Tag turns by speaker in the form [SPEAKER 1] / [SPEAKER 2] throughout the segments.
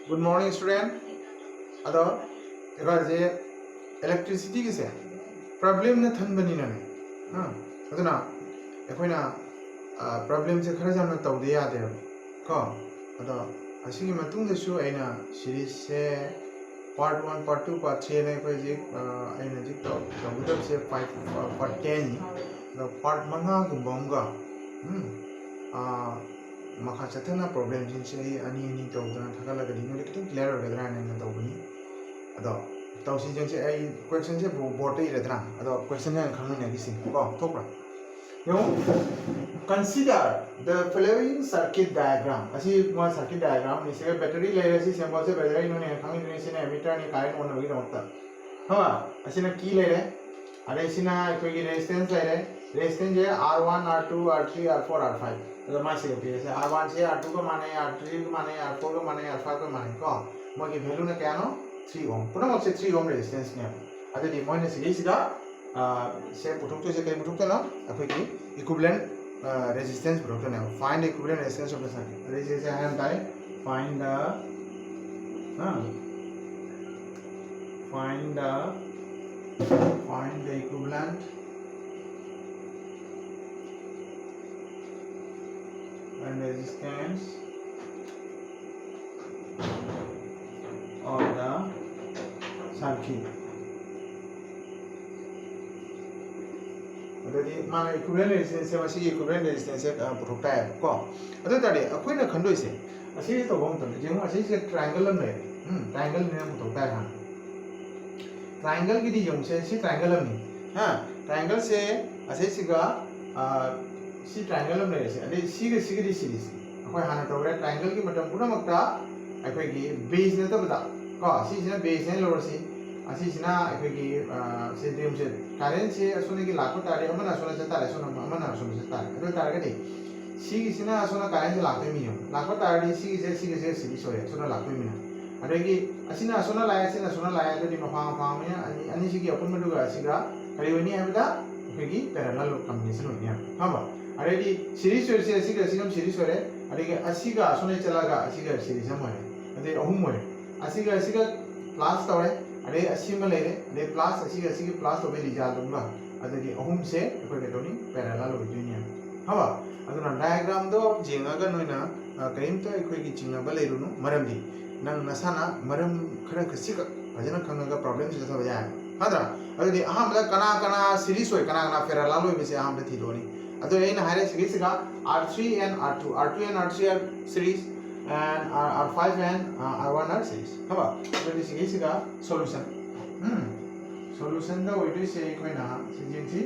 [SPEAKER 1] Good morning, student. Ado, ebaje electricity kise problem na than bani na ne. Aduna, ekhoi na problem se khara jamna tawde yade ko. Ado, asigi matung da shu aina series se part 1, part 2, part 3 ne ekhoi je aina je tawda se 5 part 10 the part manga gumbanga. Makha chathana problem jinse ani tawdana thagalagadi no lekitun clear orgadra na tawbani ado tawsi jinse ai question se board iradra ado question ne khamna gi sin ko thokra yo consider the following circuit diagram asi mo circuit diagram ni se battery layer si symbol se battery no ne khamin ni se ne emitter ni current on gi nota ha asina key layer are isina koi gi resistance layer resistance je r1 r2 r3 r4 r5 तो मासे के से r1 से r2 को माने r3 को माने r4 को माने r5 को माने को mo की वैल्यू ने क्या नो 3 ओम पुनः मत से 3 ओम रेजिस्टेंस ने अते दी मोने से इसीगा से पुथुक तो से कई पुथुक तो ना अखोई की इक्विवेलेंट रेजिस्टेंस पुथुक तो ना find equivalent resistance of the circuit resistance है हम ताई find the equivalent and resistance of the circuit. अदि माने इक्विवेलेंट रेजिस्टेंस से मसी इक्विवेलेंट रेजिस्टेंस से पुथुकता है को अदि तारे अखोइना खंदोइ से असी तो बम तने जेमु असी से ट्रायंगल ने ट्रायंगल ने पुथुकता है ट्रायंगल की दी जम से सी ट्रायंगल ने हां ट्रायंगल से असी सिगा सी ट्रायंगल में रहे अरे सी के सीरीज अखोई हाना तौरे ट्रायंगल की मतम पुना मक्ता अखोई की बेस ने तबदा को सी सिना बेस ने लोरसी असी सिना अखोई की से ड्रीम से करेंट से असुने की लाखो तारे अमना असुने से तारे असुना अमना असुने से तारे अदो तारे के सी की सिना असुना करेंट से लाखो मियो लाखो तारे सी के सीरीज होय असुना लाखो मिना अरे की असिना असुना लाया सिना असुना लाया तो दी मफा मफा में अनि सी की अपन में दुगा सिगा करिवनी है अखोई की पैरेलल कॉम्बिनेशन होय हां अरेडी सीरीज से असिगा सिगम सीरीज होरे अरेगे असिगा असुने चलागा असिगा सीरीज हम होरे अदे अहुम होरे असिगा प्लस तवरे अरे असिमा लेरे अदे प्लस असिगा प्लस तोबे रिजल्ट दूंगा अदे अहुम से अखोय बेटोनी पैरेलल होय दुनिया हबा अदुना डायग्राम दो जेंगागा नोइना कयिम तो अखोय की चिंगनाबा लेरुनु मरमदी नंग नसाना मरम खरा खसिका फजना खंगागा प्रॉब्लम से सब जाय हादरा अदे अहम कना सीरीज होय कना पैरेलल होय बेसे अहम थिदोनी अतो एन हारे सीरीज का R3 and R3 are series and R5 and R1 are series हबा तो ये सीरीज का सॉल्यूशन सॉल्यूशन दा वेट से कोई ना सीजीसी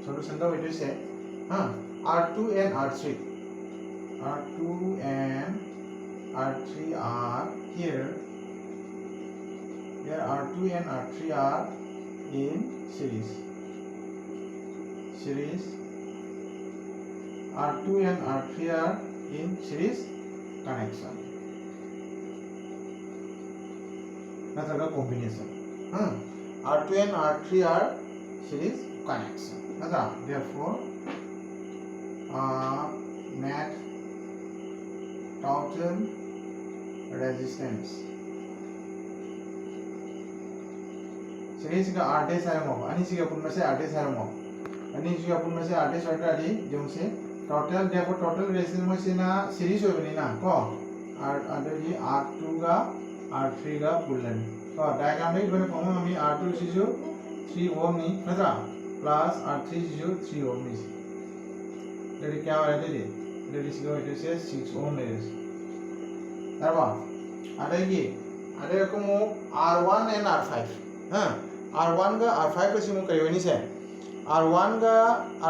[SPEAKER 1] सॉल्यूशन दा वेट से R2 and R3 are here R2 and R3 are in series R2 and R3 are in series connection. Nathraga combination. R2 and R3 are series connection. Therefore, net total resistance. Series का R dash है मोह. अनिसी का पुन में से R dash है मोह. अनिसी का पुन में से R dash हटा दी जो से टोटल देखो टोटल रेजिस्टेंस में से ना सीरीज हो बनी ना को अंदर ये R2 का R3 का पुलन तो डायग्राम में बने कौन हमें R2 से जो 3 ओम नहीं नजरा प्लस R3 से जो 3 ओम नहीं तो क्या हो रहा है ये इसको इधर से 6 ओम है तब अरे को मो R1 and R5 R1 का R5 को सिमो करियो नहीं से R1 का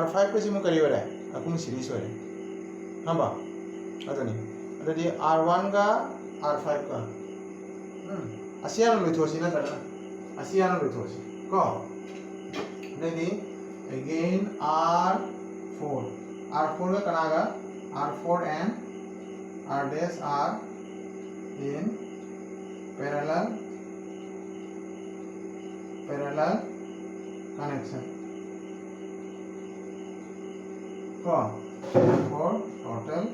[SPEAKER 1] R5 को सिमो करियो रहा है अकुम सीरीज होरे हां बा अदनी अदि R1 का R5 का असियानो लुथोसी ना तरा असियानो लुथोसी को देनी अगेन R4 का कनागा R4 and R dash are in parallel connection for total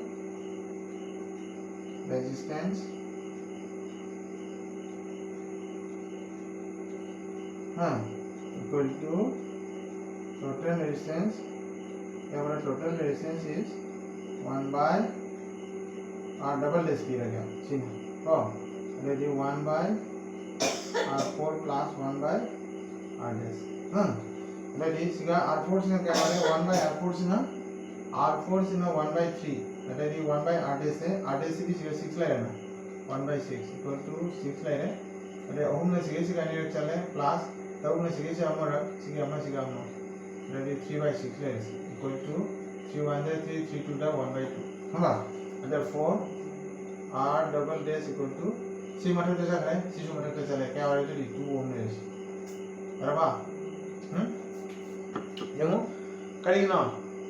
[SPEAKER 1] resistance equal to total resistance. Our total resistance is 1 by R double dash p रहेगा चिन्ह तो रेडी 1 by R4 plus 1 by R dash रेडी सिगा R4 से क्या वाले 1 by R4 से ना R4 से ना 1 by 3 ready 1 by R dash से भी सिगा 6 ले रहना 1 by 6 equal to 6 ले रहे अरे ओम ने सिगा नहीं चले प्लस तब ने सिगा अमर सिगा अमर रेडी 3 by 6 ले रहे equal to 3 1 3 3 2 1 by 2 हाँ therefore R double dash equal to C मटर तो चल रहा है C जो मटर तो चले क्या वाले तो 2 ओम है बराबर यंगो करेंगे ना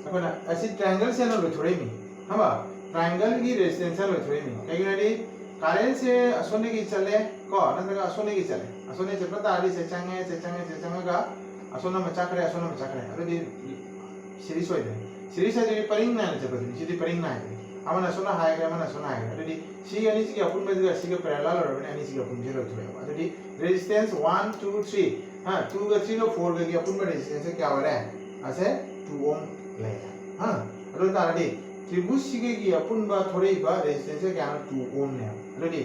[SPEAKER 1] अपन ऐसे ट्रायंगल से ना लोचोड़े में हाँ बा ट्रायंगल की रेजिस्टेंस लो थोड़ी नहीं कहीं ना डी कारण से असोने की चले को ना तो असोने की चले असोने से पता आदि से चंगे का असोना मचा करे अरे दी सीरीज हो जाए सीरीज है जो परिंग ना है जब सीधी परिंग ना है अमन असोना हाई अरे दी सी यानी सी अपन में जो सी के पैरेलल और यानी सी अपन जीरो थोड़े अरे दी रेजिस्टेंस 1 2 3 हाँ 2 का 3 का 4 का अपन में रेजिस्टेंस क्या हो रहा है ऐसे 2 ओम लेगा हाँ अरे तारा दी त्रिभुज सिगे की अपन बा थोड़े बा रेजिस्टेंस क्या ना 2 ओम ने अरे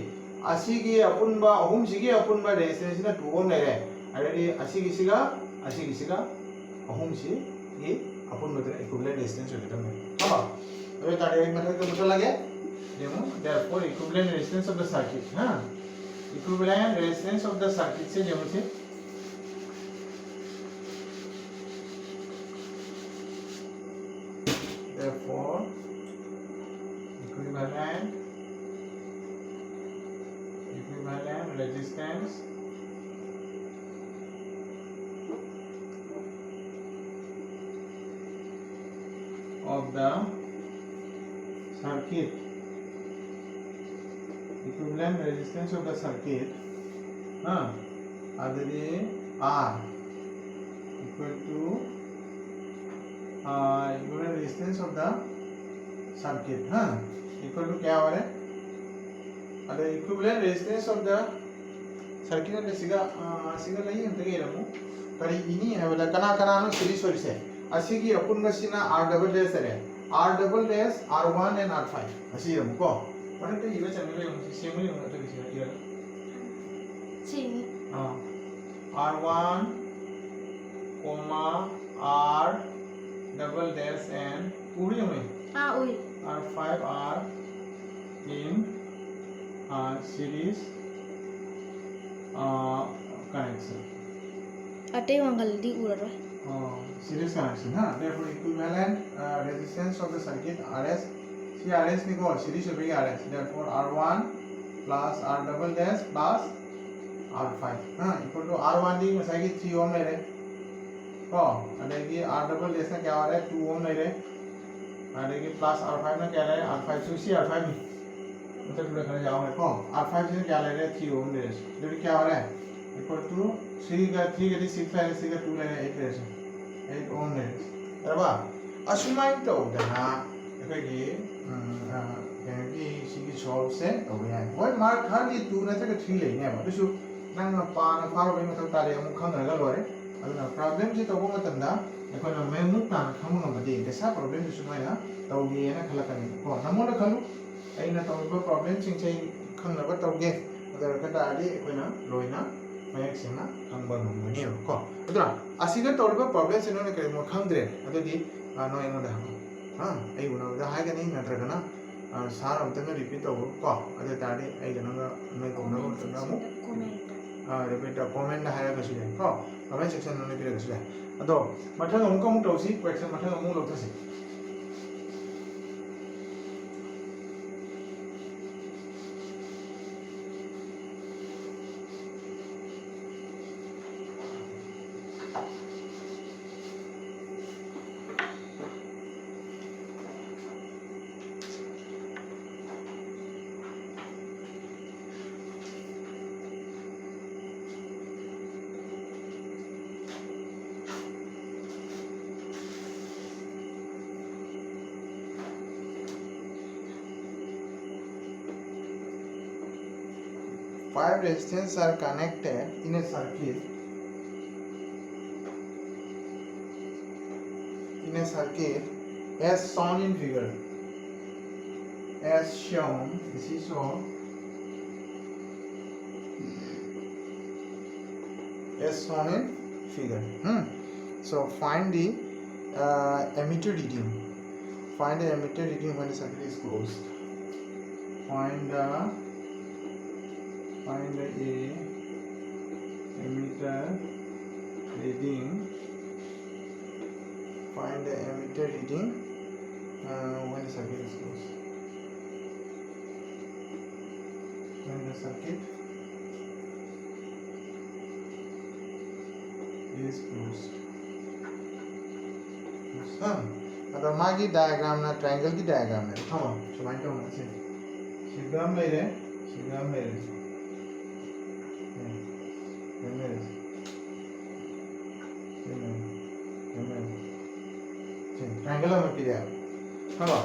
[SPEAKER 1] असी की अपन बा ओम सिगे अपन बा रेजिस्टेंस ना 2 ओम ले रहे अरे असी की सिगा ओम सी ये अपन में इक्विवेलेंट रेजिस्टेंस हो जाता है हाँ अरे तारे एक मतलब तो पता लगे देखो therefore equivalent resistance of the circuit हाँ equivalent resistance of the circuit से जो मुझे therefore equivalent resistance of the circuit equivalent resistance of the circuit adri R equal to equivalent resistance of the circuit equal to क्या हो रहा है अरे equivalent resistance of the circuit ने सिगा नहीं है तो ये रमू पर इन्हीं है वाला कना नो सीरीज और से असी की अपन मशीना R double dash है R double dash R1 and R5 असी रमू को पर तो ये चैनल में मुझे सेम ही होना तो किसी ये same R1 R double dash and पूरी में वही R5 R in series connection
[SPEAKER 2] अटे वांगल दी उड़ा
[SPEAKER 1] series connection therefore equivalent resistance of the circuit RS see RS निको series हो गई RS therefore R1 plus R double dash plus R5 equal to R1 दी मसाई की 3 ओम ले रहे तो अडेगी R double dash ना क्या आ रहा है 2 ओम ले रहे अडेगी plus R5 ना क्या ले रहे R5 से R5 में मतलब पूरा करने जाओगे तो R5 से क्या ले रहे 3 ओम ले रहे तो क्या हो रहा है equal to 3 का 2 ले रहे 8 ले रहे 8 ओम ले रहे बराबर असुमाइन तो उधना अगर ये सिगी सॉल्व से हो गया है वो मार्क हर ये 2 ना तक 3 ले ने बा तो नंग ना पा ना फारो बे मतलब तारे हम खंग रगा लोरे अदुना प्रॉब्लम से तो वो मतंदा अखोना मे मुक्ता खमु न बदे देसा प्रॉब्लम से सुमाइना तौगे ना खलकनी को नमोना खलु अइना तौबा प्रॉब्लम सिंग चाहिँ खंगनबा तौगे अदर कटाडी अखोना लोइना मयक सिंना खंगबा नमनि को अदुना असिगा तौबा प्रॉब्लम से नोने करे मो खंगद्रे अदुदी नो एंगोदा हां आई उना दा हाय गनी नत्रगना सार अमतन रिपीट तौ को अदे ताडी आई गनगा नै कोना को तंदामु रिपीट कमेंट हाय गसु जाय को कमेंट सेक्शन नोने पिरे गसु जाय अदो मथन अमुक अमुक तौसी क्वेश्चन मथन अमुक लौथसे Five resistors are connected in a circuit circuit as shown in figure. As shown, this is shown. As shown in figure. So find the emitter reading. Find the emitter reading when the circuit is closed. Find the emitter reading. Find the emitter reading when the circuit is closed. When the circuit is closed. अगर मागी diagram ना triangle की diagram है हाँ समाई तो होना चाहिए सिग्नम ले रहे ट्रायंगल में पिया हाँ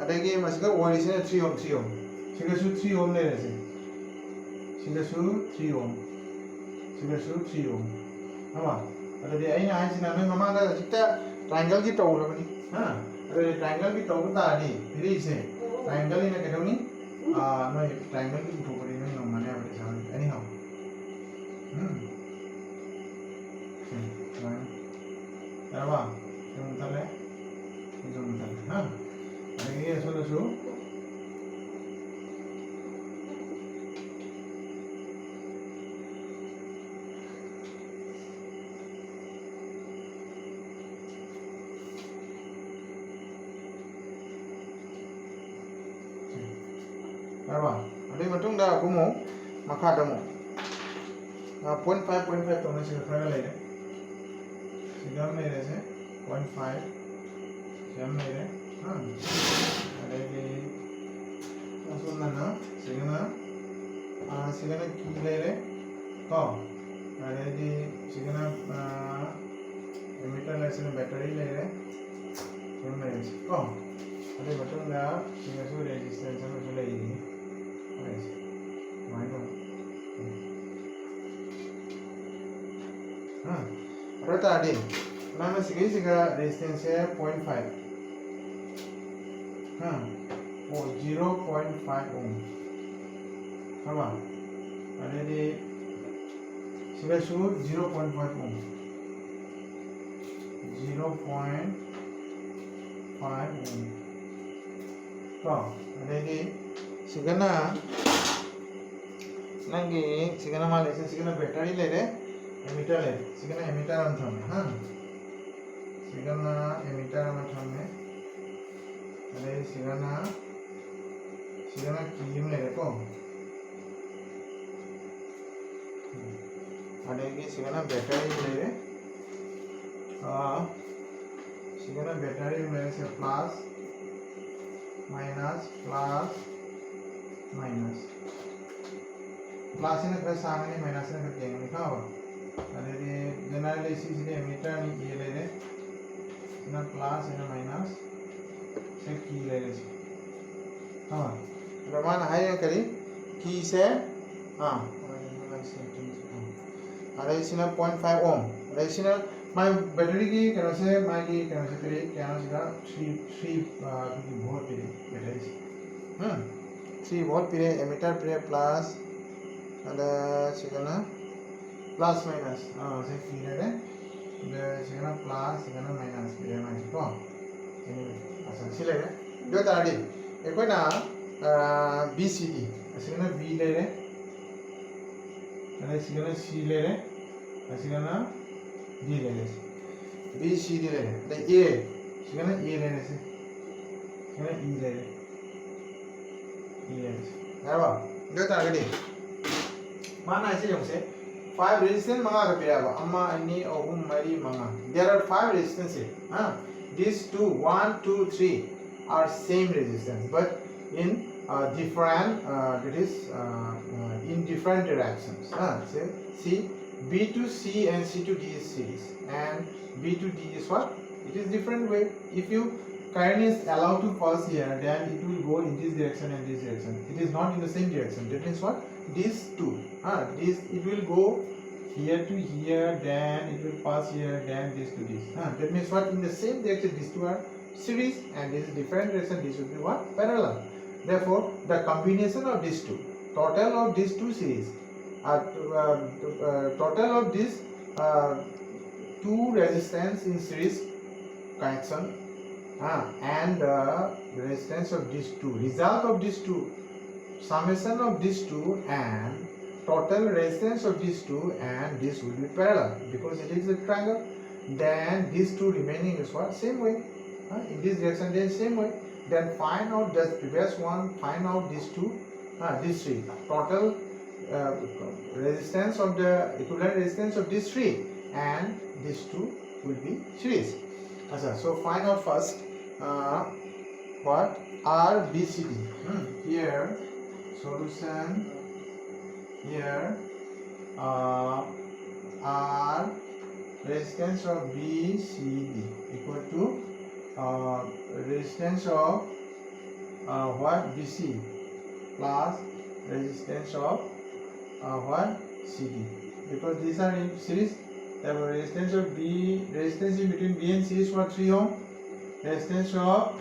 [SPEAKER 1] अरे ये मस्का ओरिजिनल 3 ओम सिगसु 3 ओम ले रहे सिगसु 3 ओम हाँ अरे ये ना आज ना मैं मम्मा का जितना ट्रायंगल की टॉवर बनी हाँ अरे ट्रायंगल की टॉवर था आदि फिर इसे ट्रायंगल ही ना कहते हो नहीं ना ये ट्रायंगल की टॉवर ही नहीं होना है बड़े सारे anyhow क्या हुआ क्या मतलब है जो मतलब है हाँ अरे ये ऐसा ada matung dah aku mau maka ada mau 0.5 तो मैं सिर्फ लगा ले सिगम ले रहे से 0.5 सिगम ले रहे हाँ अरे ये सुनना ना सिगना की ले रहे तो अरे ये सिगना एमिटर ले से बैटरी ले रहे सुन ले तो अरे बटन दा सिगना सो रेजिस्टेंस में चले ही berarti tadi nama segala resistensinya 0.5 0.5 ohm sama ada di segala suhu 0.5 ohm 0.5 ohm तो ada di segala nanti segala Malaysia segala bateri ले रहे एमिटर ले सिगना एमिटर हम थामे हाँ सिगना एमिटर हम थामे अरे सिगना कीम ले रहे को अरे की सिगना बैटरी ले रहे सिगना बैटरी ले रहे से प्लस माइनस प्लस इन्हें प्लस सामने माइनस इन्हें करते हैं लिखा हुआ अरे ये जनरली इसी से एमिटर नहीं ये ले रहे ना प्लस ना माइनस से की ले रहे हाँ रमान हाई करी की से हाँ अरे इसी ना 0.5 ओम अरे इसी ना मैं बैटरी की क्या से फिर क्या ना सिका 3 वोल्ट पे बैटरी 3 वोल्ट पे एमिटर पे प्लस अरे सिका प्लस माइनस से किया है सेकंड प्लस सेकंड माइनस किया है तो अच्छा सिलेगा जो ताड़ी एक कोई ना BCD सेकंड B ले रहे अरे सेकंड C ले रहे सेकंड D ले रहे BCD ले रहे तो A सेकंड A ले रहे से सेकंड E ले रहे है वो जो ताड़ी माना ऐसे जो से 5 resistance manga ka piraba amma ani ahum mari manga there are 5 resistances these 2 1 2 3 are same resistance but in different that is in different directions so see B to C and C to D is series and B to D is what it is different way if you current is allowed to pass here then it will go in this direction and this direction it is not in the same direction that means what these two this it will go here to here, then it will pass here, then this to this. That means what? In the same direction, these two are series, and this is different direction. This will be what? Parallel. Therefore, the combination of these two, total of these two series, total of these two resistance in series connection, and the resistance of these two, result of these two, summation of these two, and total resistance of these two, and this will be parallel because it is a triangle. Then these two remaining is what? Same way. In this direction, then same way. Then find out the previous one, find out these two, these three. Total resistance of the equivalent resistance of these three, and these two will be series. So find out first what RBCD. Here solution. Here R resistance of BCD equal to resistance of what? BC plus resistance of what? CD, because these are in series. The resistance of B, resistance in between B and C is what? 3 ohm. Resistance of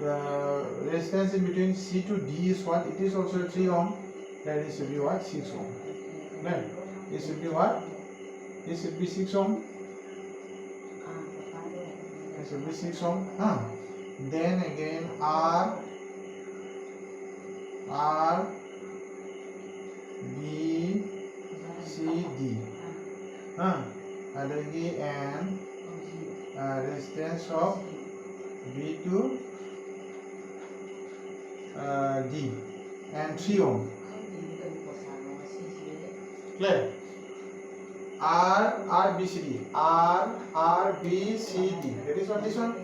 [SPEAKER 1] the resistance in between C to D is what? It is also 3 ohm. Then it should be what? 6 ohm. Then it should be what? It should be 6 ohm. It should be 6 ohm. Then again R B C D. And again resistance of B to D and 3 ohm. Clear? RBCD. RBCD. That is what this one.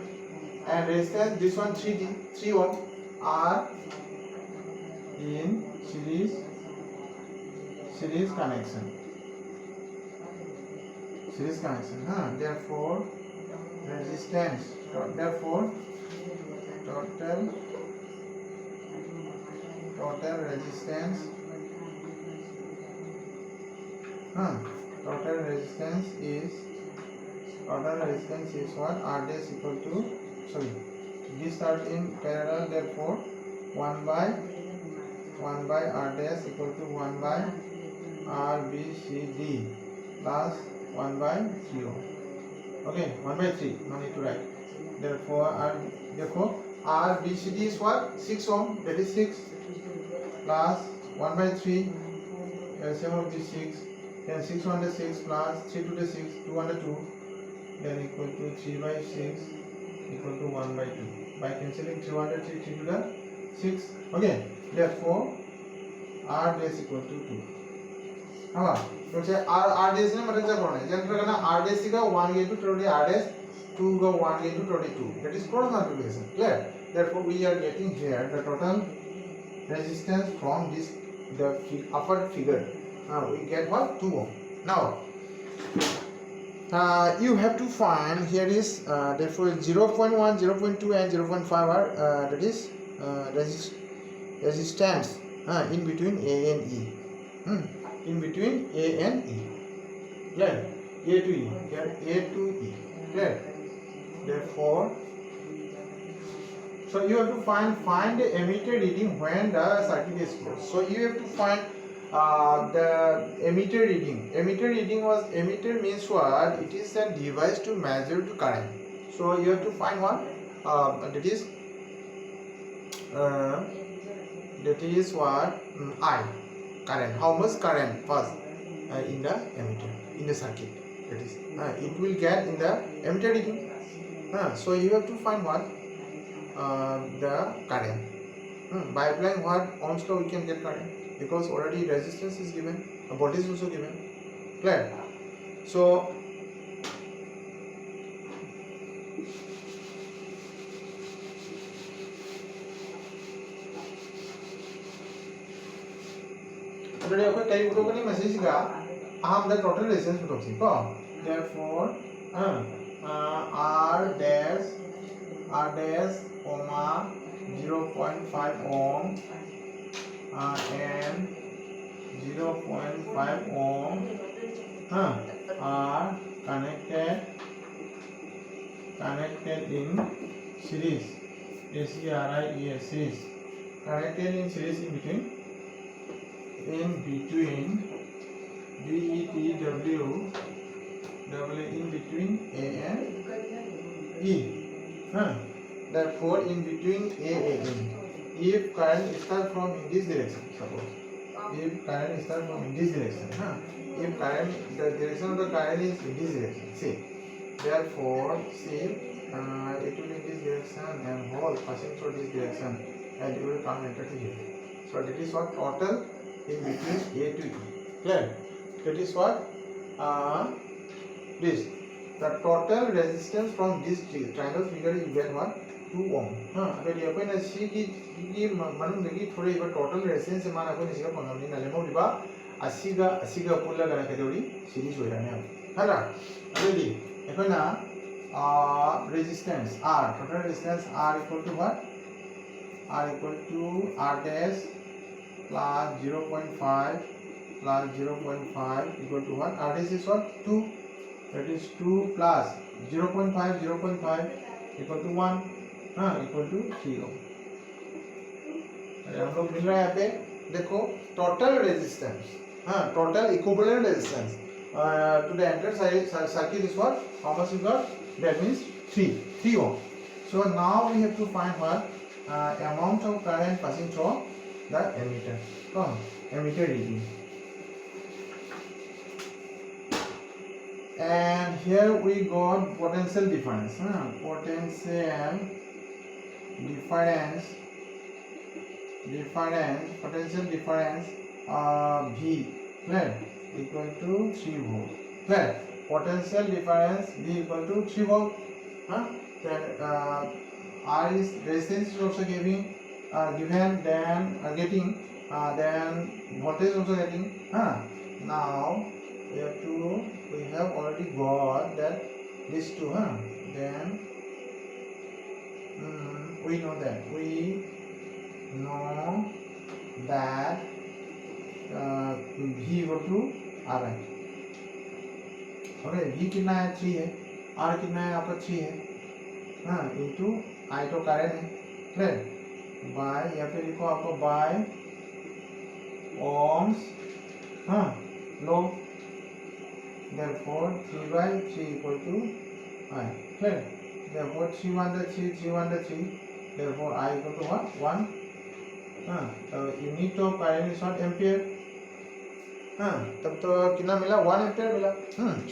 [SPEAKER 1] And resistance this one 3 ohm. R in series connection. Series connection. Therefore resistance. Therefore total resistance. Total resistance is what? R dash equal to, sorry, this starts in parallel. Therefore 1 by R dash equal to 1 by RBCD plus 1 by 3 ohm. Okay, 1 by 3, no need to write. Therefore RBCD is what? 6 ohm, that is 6 plus 1 by 3, LCM of the 6, then 6 1 to 6 plus 3 to the 6, 2 1 to 2, then equal to 3 by 6 equal to 1 by 2. By cancelling 3 1 to 3, 3 to the 6. Okay, therefore R dash equal to 2. तो से R dash ने मतलब क्या करना है? जब करना R dash का 1 into 20 R dash 2 का 1 into 22. That is cross multiplication. Clear? Therefore we are getting here the total resistance from this the upper figure. We get what? 2 ohm. Now you have to find here is therefore 0.1, 0.2 and 0.5 are that is resistance in between A and E. In between A and E. Clear? A to E. Here A to E. Clear? Therefore, so you have to find the emitter reading when the circuit is closed. So you have to find the emitter reading. Emitter means what? It is a device to measure the current. So you have to find what? That is what? I, current. How much current first in the emitter, in the circuit. That is it will get in the emitter reading. So you have to find what? The current. By applying what ohms law we can get current, because already resistance is given, voltage is also given. Clear? So already आपको कई गुणों का message का हम the total resistance में रखते हैं. Therefore R dash comma 0.5 ohm and 0.5 ohm are connected in series. SERIES series. Connected in series in between BETW in between A and E. Therefore, in between A and E, if current starts from in this direction, suppose if current starts from in this direction, if current, the direction of the current is in this direction, see, therefore, see, it will in this direction and whole passing through this direction, and it will come enter to here. So that is what total in between A to E. Clear? That is what this. The total resistance from this triangle figure you get what 2 ohm. अगर ये कोई ना सी की मालूम नहीं थोड़े इधर total resistance से माना कोई नहीं सीखा पंगा नहीं नाले मोड़ी बा असीगा पुल्ला करना कैटेगरी सीरीज हो रहा है है ना अगर ये कोई ना resistance R total resistance R equal to what R equal to R dash plus 0.5 plus 0.5 equal to what R dash is what 2. That is 2 plus 0.5 equal to 1 equal to 0. हम लोग मिल रहा है यहाँ पे देखो total resistance total equivalent resistance to the entire circuit is what how much is what that means 3 ohm. So now we have to find what amount of current passing through the emitter emitter reading. And here we got potential difference potential difference V clear equal to 3 volt clear potential difference V equal to 3 volt then R is resistance is also given then getting then voltage also getting now we have already got that these two then we know that V equal to R है okay V कितना है 3 है R कितना है आपका 3 है into I तो current है clear by यहाँ पे लिखो आपको by ohms low therefore 3 by 3 equal to I clear therefore 3 1 the 3 therefore I equal to what 1 unit of current is what ampere तब तो कितना मिला 1 ampere मिला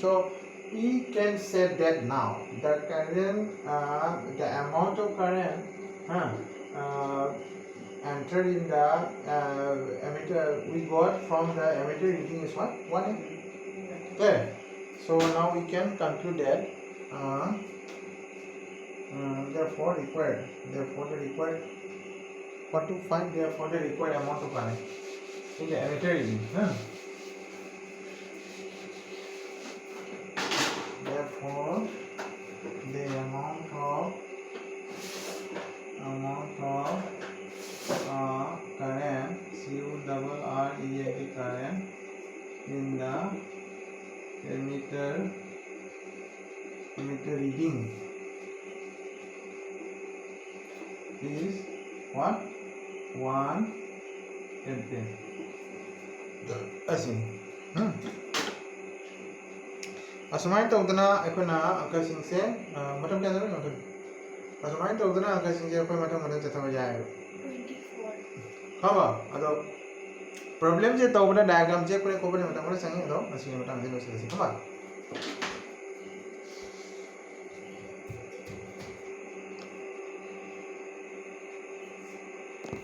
[SPEAKER 1] so we can say that now the current the amount of current entered in the emitter we got from the emitter reading is what 1 ampere. Okay, so now we can conclude that therefore the required what to find therefore the required amount of current in the emitter reading therefore the amount of current CURRENT current in the emitter reading is what 1 ampere ऐसे असमाइन तौदना अखना अंकसिंग से मतम क्या दर uncle असमाइन तौदना अंकसिंग से अखना मतम चथा जाए
[SPEAKER 2] 24
[SPEAKER 1] खाबा अदो प्रॉब्लम जे तौबना डायग्राम जे कोने मतम संगे अदो असिंग मतम जे लो से खाबा